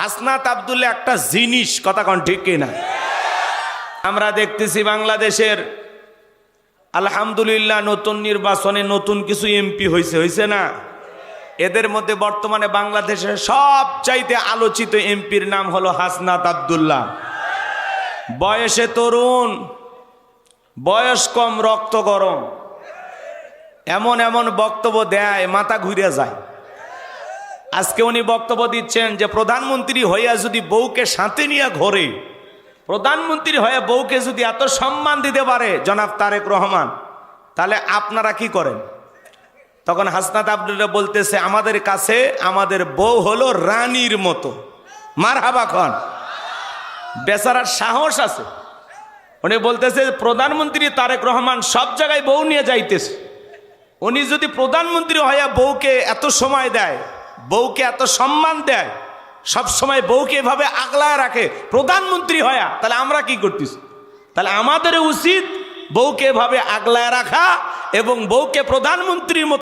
হাসনাত আব্দুল্লাহ একটা জিনিস, কথা কোন ঠিক কিনা? আমরা দেখতেছি বাংলাদেশের আলহামদুলিল্লাহ নতুন নির্বাচনে নতুন কিছু এমপি হয়েছে না? এদের মধ্যে বর্তমানে বাংলাদেশের সবচাইতে আলোচিত এমপির নাম হলো হাসনাত আব্দুল্লাহ। বয়সে তরুণ, বয়স কম, রক্ত গরম, এমন এমন বক্তব্য দেয় মাথা ঘুরে যায়। আজকে উনি বক্তব্য দিচ্ছেন যে প্রধানমন্ত্রী হইয়া যদি বউকে সাথে নিয়ে ঘোরে, প্রধানমন্ত্রী হয়ে বউকে যদি এত সম্মান দিতে পারে জনাব তারেক রহমান, তাহলে আপনারা কি করেন? তখন হাসনাত আব্দুল্লাহ বলতেছে, আমাদের কাছে আমাদের বউ হলো রানীর মতো। মারহাবা খান। বেচারার সাহস আছে। উনি বলতেছে প্রধানমন্ত্রী তারেক রহমান সব জায়গায় বউ নিয়ে যাইতেছে, উনি যদি প্রধানমন্ত্রী হইয়া বউকে এত সময় দেয়, বউকে এত সম্মান দেয়, সব সময় বউকে এভাবে আগলায় রাখে প্রধানমন্ত্রী হয়া, তাহলে আমরা কি করতেছি? তাহলে আমাদের উচিত বউকে এভাবে আগলায় রাখা এবং বউকে প্রধানমন্ত্রীর মতো